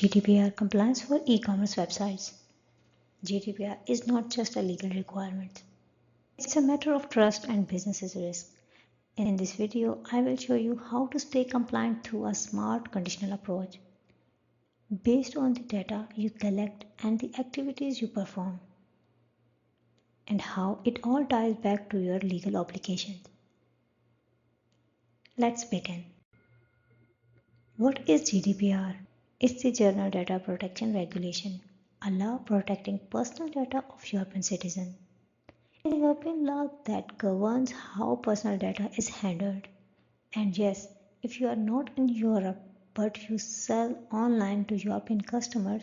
GDPR compliance for e-commerce websites. GDPR is not just a legal requirement. It's a matter of trust and business risk. In this video, I will show you how to stay compliant through a smart conditional approach based on the data you collect and the activities you perform, and how it all ties back to your legal obligations. Let's begin. What is GDPR? It's the General Data Protection Regulation, a law protecting personal data of European citizens. It's a European law that governs how personal data is handled. And yes, if you are not in Europe but you sell online to European customers,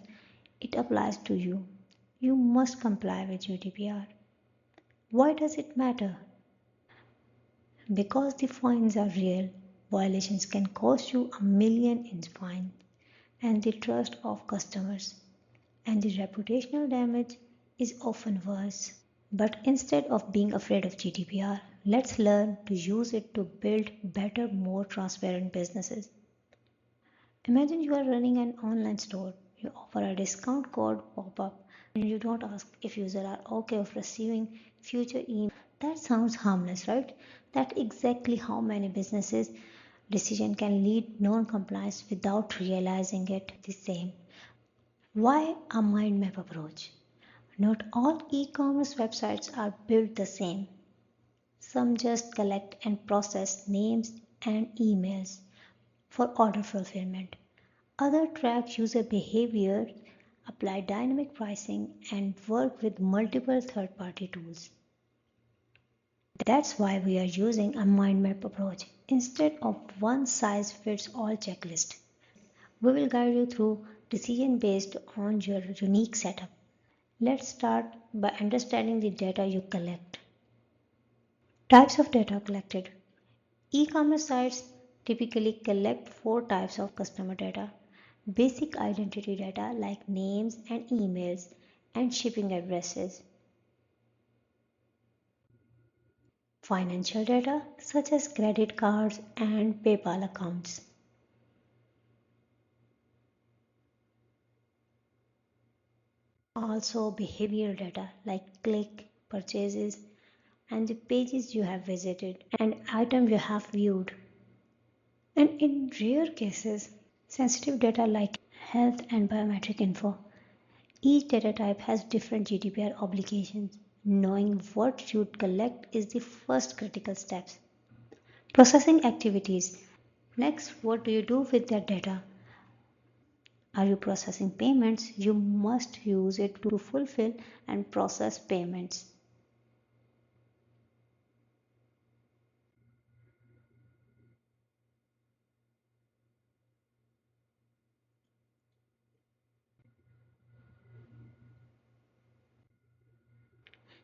it applies to you. You must comply with GDPR. Why does it matter? Because the fines are real. Violations can cost you $1 million in fines and the trust of customers. And the reputational damage is often worse. But instead of being afraid of GDPR, let's learn to use it to build better, more transparent businesses. Imagine you are running an online store. You offer a discount code pop-up and you don't ask if users are okay of receiving future emails. That sounds harmless, right? That's exactly how many businesses decision can lead non-compliance without realizing it. The same. Why a mind map approach? Not all e-commerce websites are built the same. Some just collect and process names and emails for order fulfillment. Others track user behavior, apply dynamic pricing, and work with multiple third-party tools. That's why we are using a mind map approach instead of one-size-fits-all checklist. We will guide you through decision based on your unique setup. Let's start by understanding the data you collect. Types of data collected. E-commerce sites typically collect 4 types of customer data. Basic identity data like names and emails and shipping addresses. Financial data such as credit cards and PayPal accounts. Also behavioral data like click, purchases, and the pages you have visited and items you have viewed. And in rare cases, sensitive data like health and biometric info. Each data type has different GDPR obligations. Knowing what you collect is the first critical step. Processing activities. Next, what do you do with that data? Are you processing payments? You must use it to fulfill and process payments.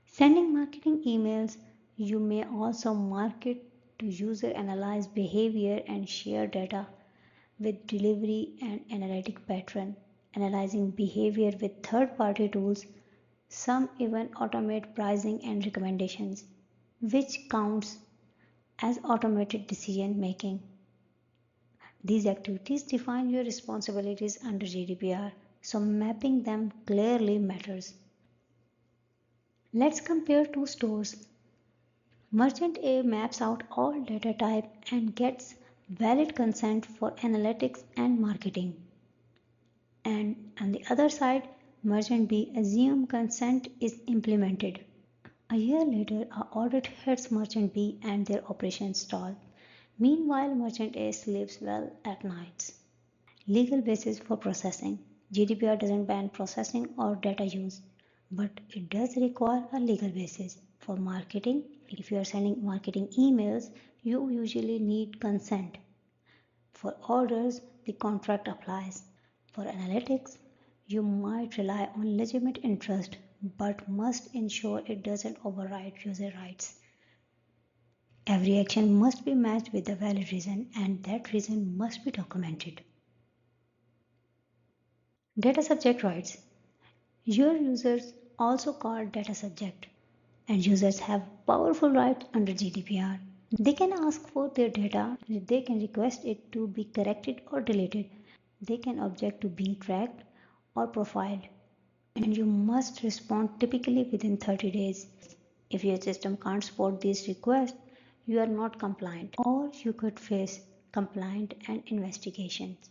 Sending marketing emails. You may also market to user, analyze behavior and share data with delivery and analytic pattern, analyzing behavior with third-party tools. Some even automate pricing and recommendations, which counts as automated decision making. These activities define your responsibilities under GDPR, so mapping them clearly matters. Let's compare two stores. Merchant A maps out all data type and gets valid consent for analytics and marketing. And on the other side, Merchant B assumes consent is implemented. A year later, a audit hits Merchant B and their operations stall. Meanwhile, Merchant A sleeps well at nights. Legal basis for processing. GDPR doesn't ban processing or data use, but it does require a legal basis. For marketing, if you are sending marketing emails, you usually need consent. For orders, the contract applies. For analytics, you might rely on legitimate interest but must ensure it doesn't override user rights. Every action must be matched with a valid reason and that reason must be documented. Data subject rights. Your users also called data subject and users have powerful rights under GDPR. They can ask for their data, they can request it to be corrected or deleted. They can object to being tracked or profiled, and you must respond typically within 30 days. If your system can't support these requests, you are not compliant, or you could face compliance and investigations.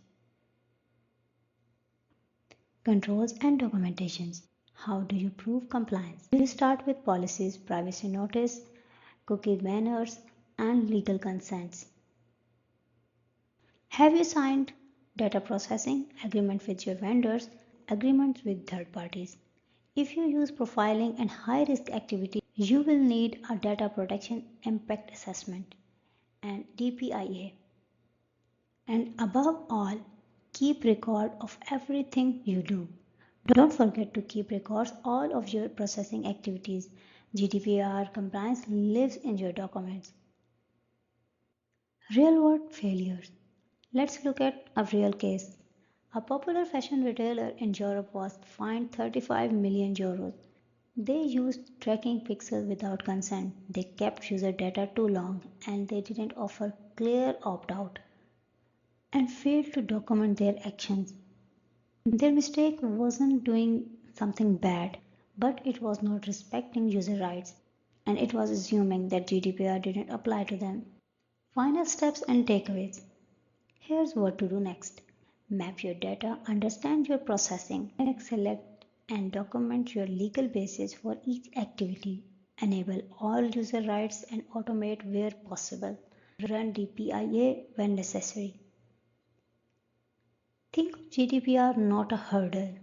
Controls and documentations. How do you prove compliance? You start with policies, privacy notice, cookie banners, and legal consents. Have you signed data processing agreement with your vendors, agreements with third parties? If you use profiling and high risk activity, you will need a data protection impact assessment and DPIA. And above all, keep record of everything you do. Don't forget to keep records all of your processing activities. GDPR compliance lives in your documents. Real world failures. Let's look at a real case. A popular fashion retailer in Europe was fined 35 million euros. They used tracking pixels without consent. They kept user data too long and they didn't offer clear opt out and failed to document their actions. Their mistake wasn't doing something bad, but it was not respecting user rights and it was assuming that GDPR didn't apply to them. Final steps and takeaways. Here's what to do next. Map your data, understand your processing, select and document your legal basis for each activity. Enable all user rights and automate where possible. Run DPIA when necessary. Think of GDPR not a hurdle.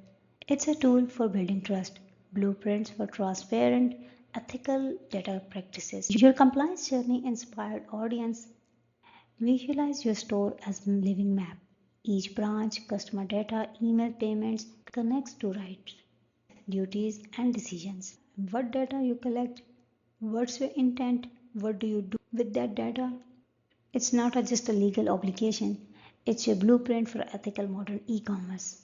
It's a tool for building trust, blueprints for transparent, ethical data practices. Your compliance journey inspired audience. Visualize your store as a living map. Each branch, customer data, email payments connects to rights, duties, and decisions. What data you collect? What's your intent? What do you do with that data? It's not just a legal obligation, it's your blueprint for ethical modern e commerce.